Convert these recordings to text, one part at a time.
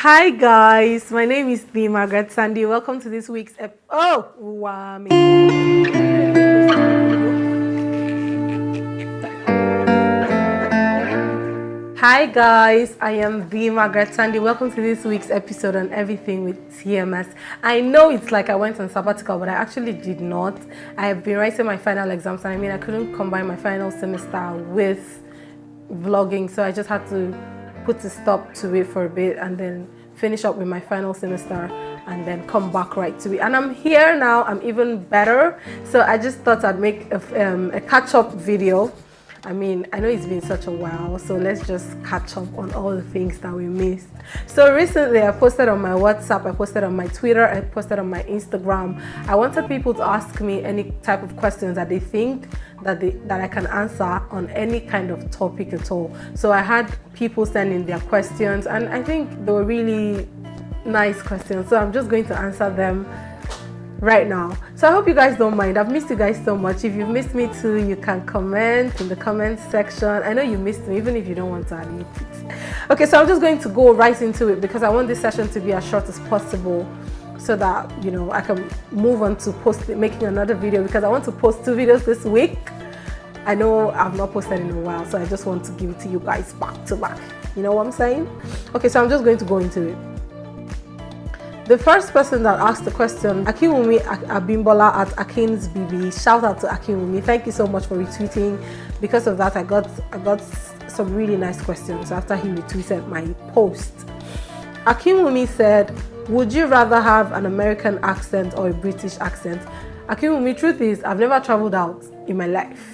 Hi guys, my name is the Margaret Sandy. Welcome to this week's Hi guys, I am the Margaret Sandy. Welcome to this week's episode on Everything with TMS. I know it's like I went on sabbatical, but I actually did not. I have been writing my final exams, and I couldn't combine my final semester with vlogging, so I just had to put a stop to it for a bit and then finish up with my final semester and then come back right to it. And I'm here now. I'm even better. So I just thought I'd make a catch-up video. I mean, I know it's been such a while, so let's just catch up on all the things that we missed. So recently I posted on my WhatsApp, I posted on my Twitter, I posted on my Instagram. I wanted people to ask me any type of questions that they think that I can answer on any kind of topic at all. So I had people send in their questions, and I think they were really nice questions. So I'm just going to answer them right now. So I hope you guys don't mind. I've missed you guys so much. If you've missed me too, you can comment in the comment section. I know you missed me, even if you don't want to admit it. Okay, so I'm just going to go right into it because I want this session to be as short as possible so that, you know, I can move on to making another video, because I want to post 2 videos this week. I know I've not posted in a while, so I just want to give it to you guys back to back. You know what I'm saying? Okay, so I'm just going to go into it. The first person that asked the question, Akinwumi Abimbola at AkinsBB. Shout out to Akinwumi. Thank you so much for retweeting. Because of that, I got some really nice questions after he retweeted my post. Akinwumi said, would you rather have an American accent or a British accent? Akinwumi, truth is, I've never traveled out in my life.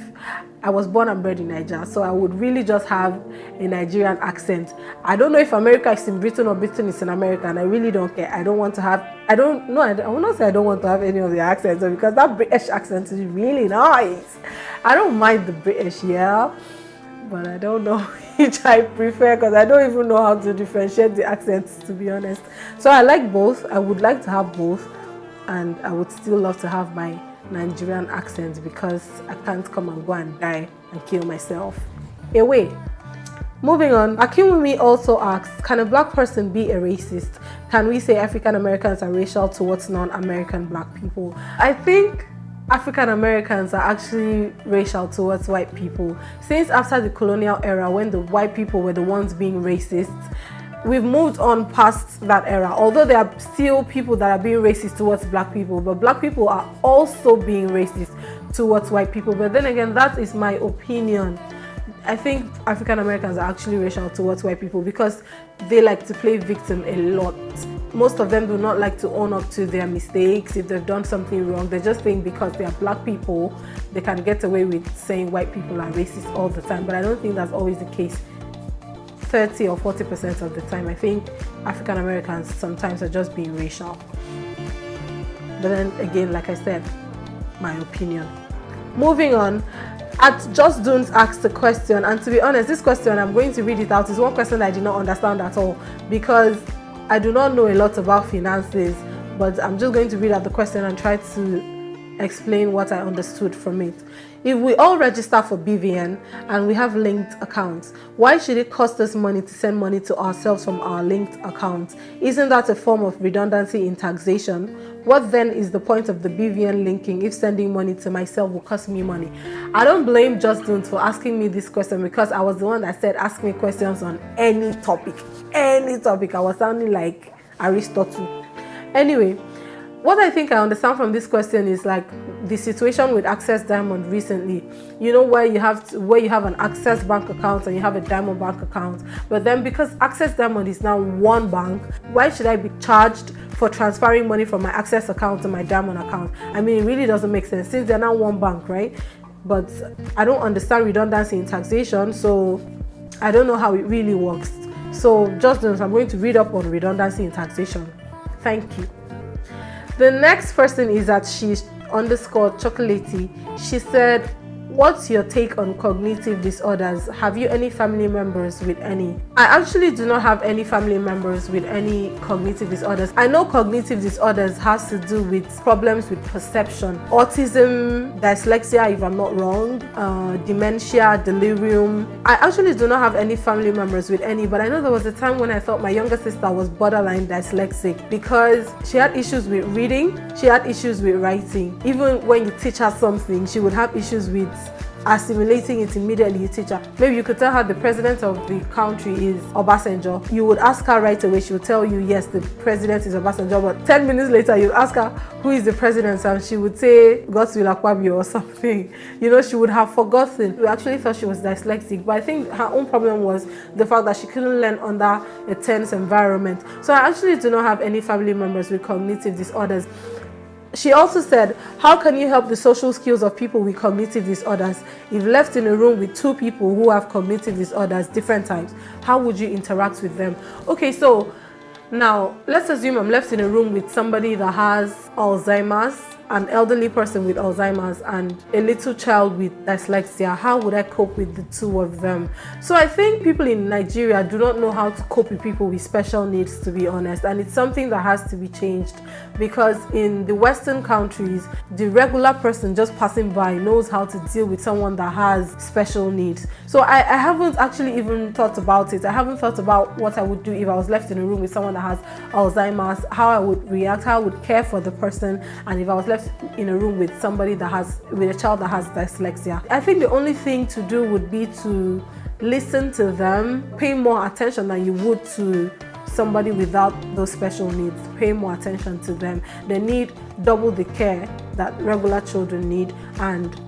I was born and bred in Nigeria, so I would really just have a Nigerian accent. I don't know if America is in Britain or Britain is in America, and I really don't care. I will not say I don't want to have any of the accents, because that British accent is really nice. I don't mind the British, yeah, but I don't know which I prefer, because I don't even know how to differentiate the accents, to be honest. So I like both. I would like to have both, and I would still love to have my Nigerian accent, because I can't come and go and die and kill myself. Away. Moving on, Akinwumi also asks, can a black person be a racist? Can we say African Americans are racial towards non-American black people? I think African Americans are actually racial towards white people. Since after the colonial era, when the white people were the ones being racist, we've moved on past that era. Although there are still people that are being racist towards black people, but black people are also being racist towards white people. But then again, that is my opinion. I think African Americans are actually racial towards white people because they like to play victim a lot. Most of them do not like to own up to their mistakes. If they've done something wrong, they just think because they are black people, they can get away with saying white people are racist all the time. But I don't think that's always the case. 30 or 40% of the time, I think African Americans sometimes are just being racial. But then again, like I said, my opinion. Moving on, at Just Dunes asked a question, and to be honest, this question, I'm going to read it out, is one question I did not understand at all, because I do not know a lot about finances, but I'm just going to read out the question and try to explain what I understood from it. If we all register for BVN and we have linked accounts, why should it cost us money to send money to ourselves from our linked accounts? Isn't that a form of redundancy in taxation? What then is the point of the BVN linking if sending money to myself will cost me money? I don't blame Justin for asking me this question, because I was the one that said ask me questions on any topic. Any topic. I was sounding like Aristotle. Anyway, what I think I understand from this question is like the situation with Access Diamond recently. You know, where you have an Access bank account and you have a Diamond bank account. But then because Access Diamond is now one bank, why should I be charged for transferring money from my Access account to my Diamond account? I mean, it really doesn't make sense since they're now one bank, right? But I don't understand redundancy in taxation, so I don't know how it really works. So just I'm going to read up on redundancy in taxation. Thank you. The next person is at she's_chocolatey. She said, what's your take on cognitive disorders? Have you any family members with any? I actually do not have any family members with any cognitive disorders. I know cognitive disorders has to do with problems with perception, autism, dyslexia if I'm not wrong, dementia, delirium. I actually do not have any family members with any, but I know there was a time when I thought my younger sister was borderline dyslexic because she had issues with reading, she had issues with writing. Even when you teach her something, she would have issues with assimilating it immediately. You teach her. Maybe you could tell her the president of the country is Obasanjo. You would ask her right away. She would tell you, yes, the president is Obasanjo. But 10 minutes later, you ask her, who is the president? And she would say, Godswill Akpabio or something. She would have forgotten. We actually thought she was dyslexic. But I think her own problem was the fact that she couldn't learn under a tense environment. So I actually do not have any family members with cognitive disorders. She also said, how can you help the social skills of people with cognitive disorders? If left in a room with two people who have cognitive disorders, different types, how would you interact with them? Okay, so now let's assume I'm left in a room with somebody that has Alzheimer's, an elderly person with Alzheimer's, and a little child with dyslexia. How would I cope with the two of them? So I think people in Nigeria do not know how to cope with people with special needs, to be honest, and it's something that has to be changed, because in the Western countries, the regular person just passing by knows how to deal with someone that has special needs. So I haven't actually even thought about it. I haven't thought about what I would do if I was left in a room with someone that has Alzheimer's, how I would react, how I would care for the person, and if I was left in a room with somebody with a child that has dyslexia. I think the only thing to do would be to listen to them, pay more attention than you would to somebody without those special needs. Pay more attention to them. They need double the care that regular children need, and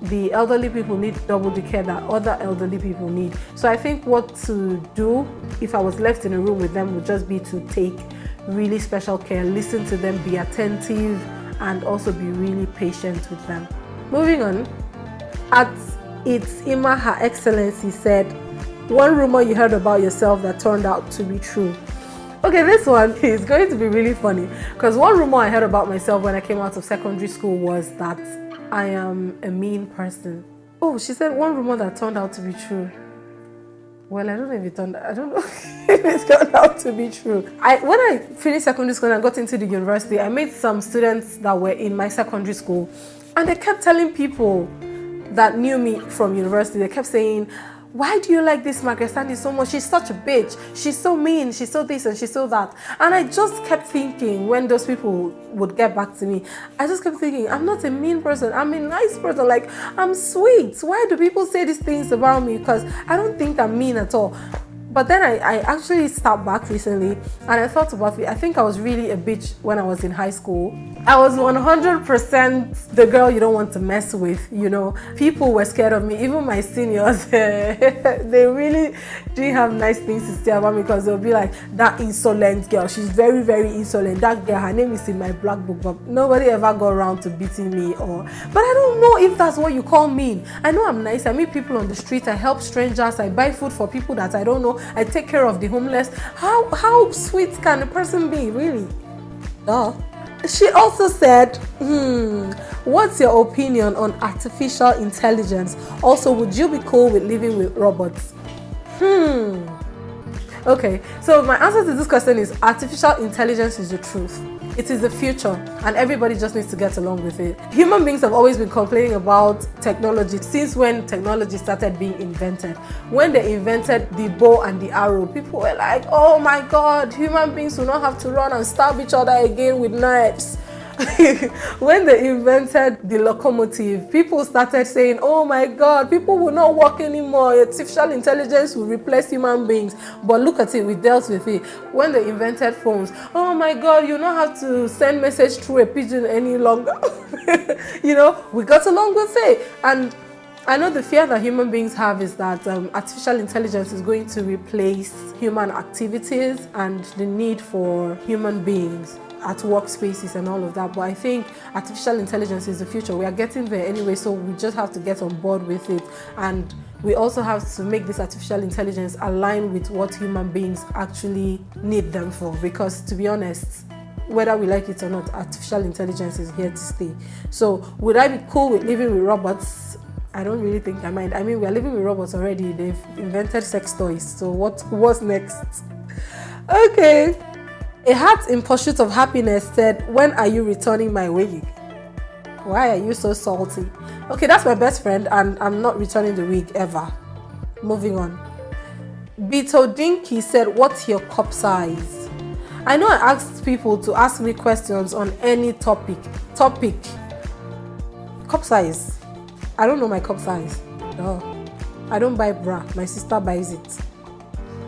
the elderly people need double the care that other elderly people need. So I think what to do if I was left in a room with them would just be to take really special care, listen to them, be attentive, and also be really patient with them. Moving on, at It's Ima Her Excellency said, one rumor you heard about yourself that turned out to be true. Okay, this one is going to be really funny, because one rumor I heard about myself when I came out of secondary school was that I am a mean person. Oh, she said one rumor that turned out to be true. Well, I don't know if it turned out to be true. When I finished secondary school and I got into the university, I met some students that were in my secondary school, and they kept telling people that knew me from university, they kept saying, why do you like this Margaret Sandy so much? She's such a bitch. She's so mean. She's so this and she's so that. And I just kept thinking, when those people would get back to me, I just kept thinking, I'm not a mean person. I'm a nice person. Like, I'm sweet. Why do people say these things about me? Because I don't think I'm mean at all. But then I actually stepped back recently and I thought about it. I think I was really a bitch when I was in high school. I was 100% the girl you don't want to mess with, People were scared of me, even my seniors. They really didn't have nice things to say about me, because they'll be like, that insolent girl, she's very, very insolent. That girl, her name is in my black book, but nobody ever got around to beating me. But I don't know if that's what you call mean. I know I'm nice. I meet people on the street. I help strangers. I buy food for people that I don't know. I take care of the homeless. How sweet can a person be, really? She also said, what's your opinion on artificial intelligence? Also, would you be cool with living with robots? Okay, so my answer to this question is artificial intelligence is the truth. It is the future, and everybody just needs to get along with it. Human beings have always been complaining about technology since when technology started being invented. When they invented the bow and the arrow, people were like, oh my God, human beings will not have to run and stab each other again with knives. When they invented the locomotive, people started saying, oh my God, people will not walk anymore. Artificial intelligence will replace human beings. But look at it, we dealt with it. When they invented phones, oh my God, you don't have to send message through a pigeon any longer. We got along with it. And I know the fear that human beings have is that artificial intelligence is going to replace human activities and the need for human beings at workspaces and all of that. But I think artificial intelligence is the future. We are getting there anyway, so we just have to get on board with it. And we also have to make this artificial intelligence align with what human beings actually need them for. Because to be honest, whether we like it or not, artificial intelligence is here to stay. So would I be cool with living with robots? I don't really think I mind. I mean, we're living with robots already. They've invented sex toys. So what's next? Okay. A Heart in Pursuit of Happiness said, when are you returning my wig? Why are you so salty? Okay, that's my best friend and I'm not returning the wig ever. Moving on. Beto Dinky said, what's your cup size? I know I asked people to ask me questions on any topic. Cup size. I don't know my cup size. No. I don't buy bra. My sister buys it.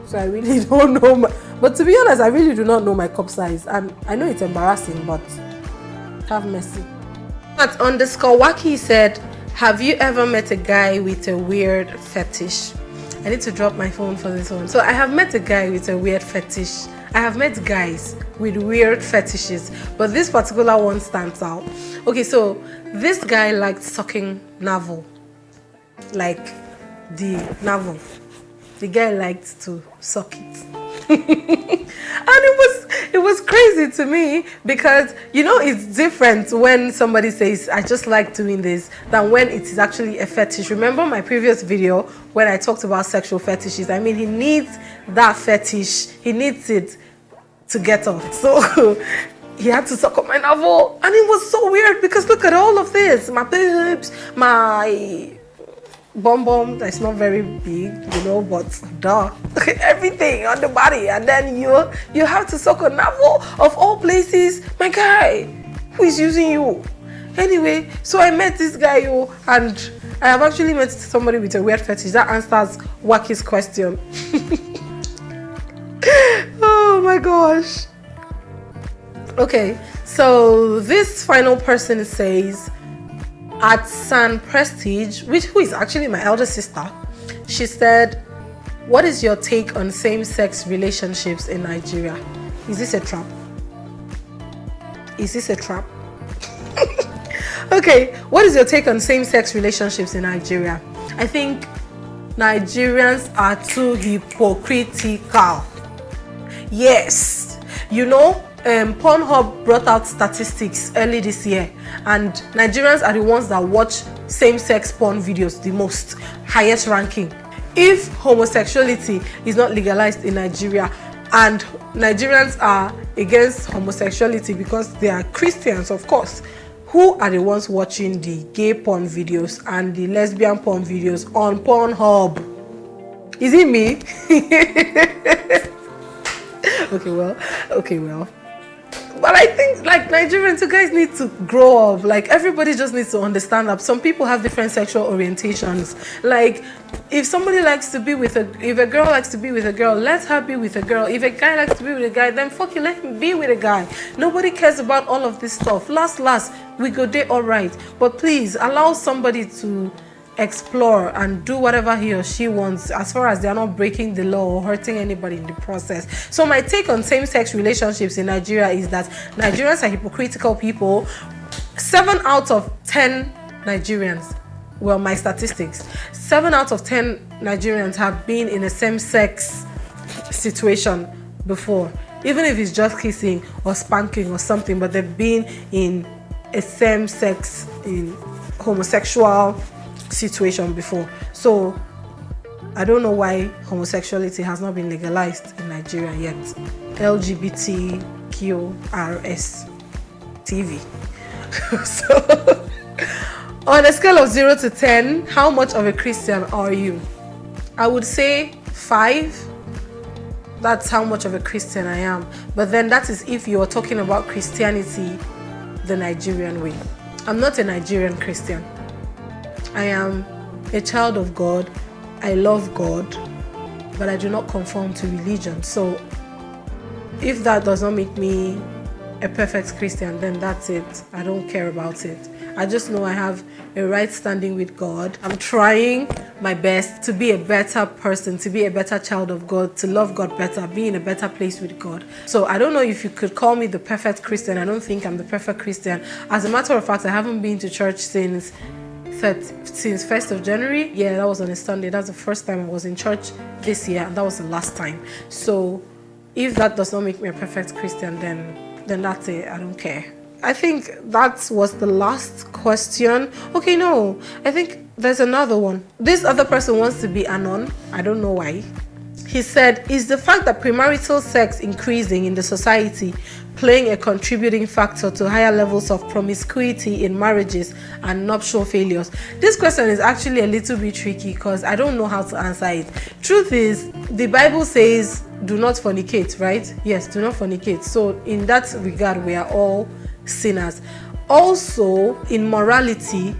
So I really don't know. But to be honest, I really do not know my cup size. And I know it's embarrassing, but have mercy. But _ Waki said, have you ever met a guy with a weird fetish? I need to drop my phone for this one. So I have met a guy with a weird fetish. I have met guys with weird fetishes, but this particular one stands out. Okay, so this guy liked sucking navel. Like the navel. The guy liked to suck it. And it was crazy to me because, you know, it's different when somebody says, I just like doing this, than when it is actually a fetish. Remember my previous video when I talked about sexual fetishes? I mean, he needs that fetish. He needs it to get off. So he had to suck on my navel. And it was so weird because look at all of this. My boobs, my bum that's not very big, you know, but everything on the body, and then you have to suck a navel of all places. My guy, who is using you? Anyway, so I met this guy, and I have actually met somebody with a weird fetish. That answers Waki's question. Oh my gosh. Okay, so this final person says, at San Prestige, who is actually my elder sister, she said, what is your take on same-sex relationships in Nigeria? Is this a trap? Is this a trap? Okay, what is your take on same-sex relationships in Nigeria? I think Nigerians are too hypocritical. Yes, you know, Pornhub brought out statistics early this year, and Nigerians are the ones that watch same-sex porn videos the most, highest ranking. If homosexuality is not legalized in Nigeria and Nigerians are against homosexuality because they are Christians, of course, who are the ones watching the gay porn videos and the lesbian porn videos on Pornhub? Is it me? Okay, well. But I think, like, Nigerians, you guys need to grow up. Like, everybody just needs to understand that some people have different sexual orientations. Like, if somebody likes to be with if a girl likes to be with a girl, let her be with a girl. If a guy likes to be with a guy, then fuck you, let him be with a guy. Nobody cares about all of this stuff. Last, we go there all right. But please, allow somebody to explore and do whatever he or she wants, as far as they are not breaking the law or hurting anybody in the process. So my take on same-sex relationships in Nigeria is that Nigerians are hypocritical people. 7 out of 10 Nigerians, well, my statistics, 7 out of 10 Nigerians have been in a same-sex situation before, even if it's just kissing or spanking or something, but they've been in a same-sex, in homosexual situation before. So I don't know why homosexuality has not been legalized in Nigeria yet. LGBTQRS TV. So on a scale of 0 to 10, how much of a Christian are you? I would say 5. That's how much of a Christian I am. But then that is if you are talking about Christianity the Nigerian way. I'm not a Nigerian Christian. I am a child of God. I love God, but I do not conform to religion. So if that does not make me a perfect Christian, then that's it. I don't care about it. I just know I have a right standing with God. I'm trying my best to be a better person, to be a better child of God, to love God better, be in a better place with God. So I don't know if you could call me the perfect Christian. I don't think I'm the perfect Christian. As a matter of fact, I haven't been to church since 1st of January. Yeah, that was on a Sunday. That's the first time I was in church this year, and that was the last time. So if that does not make me a perfect Christian, then that's it. I don't care. I think that was the last question. Okay, no. I think there's another one. This other person wants to be anon. I don't know why. He said, is the fact that premarital sex increasing in the society playing a contributing factor to higher levels of promiscuity in marriages and nuptial failures? This question is actually a little bit tricky because I don't know how to answer it. Truth is, the Bible says do not fornicate, right? Yes, do not fornicate. So in that regard, we are all sinners. Also, in morality,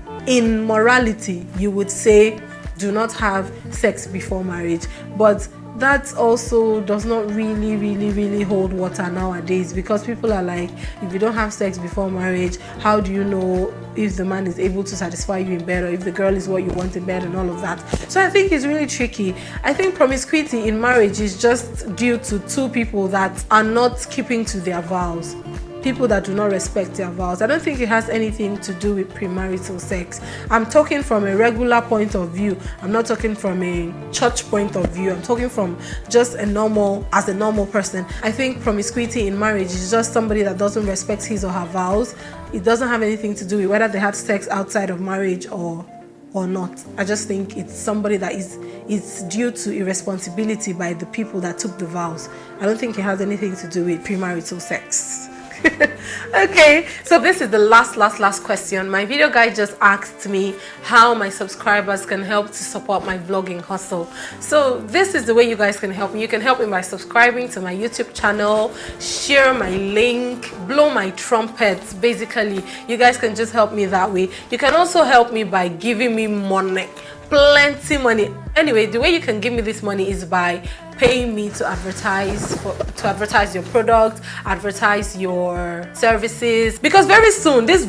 you would say do not have sex before marriage. But that also does not really hold water nowadays, because people are like, if you don't have sex before marriage, how do you know if the man is able to satisfy you in bed, or if the girl is what you want in bed, and all of that? So I think it's really tricky. I think promiscuity in marriage is just due to two people that are not keeping to their vows. People that do not respect their vows. I don't think it has anything to do with premarital sex. I'm talking from a regular point of view. I'm not talking from a church point of view. I'm talking from just as a normal person. I think promiscuity in marriage is just somebody that doesn't respect his or her vows. It doesn't have anything to do with whether they had sex outside of marriage or not. I just think it's somebody that it's due to irresponsibility by the people that took the vows. I don't think it has anything to do with premarital sex. Okay, so this is the last question. My video guy just asked me how my subscribers can help to support my vlogging hustle. So this is the way you guys can help me. You can help me by subscribing to my YouTube channel, share my link, blow my trumpet. Basically, you guys can just help me that way. You can also help me by giving me money, plenty money. Anyway, the way you can give me this money is by paying me to advertise your product, advertise your services, because very soon this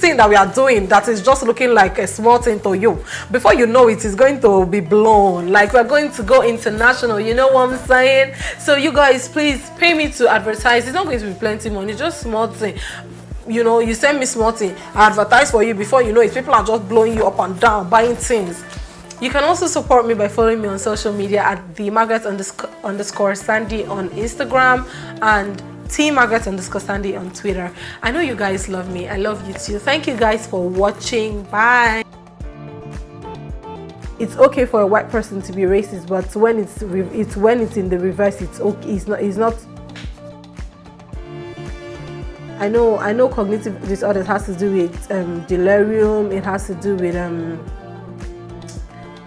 thing that we are doing that is just looking like a small thing to you, before you know it is going to be blown. Like, we're going to go international, you know what I'm saying? So you guys, please pay me to advertise. It's not going to be plenty money, just small thing. You know, you send me small thing, I advertise for you, before you know it, people are just blowing you up and down, buying things. You can also support me by following me on social media at the Margaret _ Sandy on Instagram and Margaret _ Sandy on Twitter. I know you guys love me. I love you too. Thank you guys for watching. Bye. It's okay for a white person to be racist, but when it's in the reverse, it's okay. It's not. I know cognitive disorders has to do with delirium. It has to do with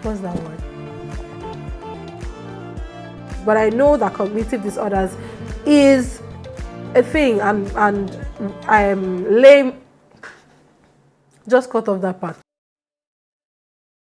what's that word? But I know that cognitive disorders is a thing, and I'm lame. Just cut off that part.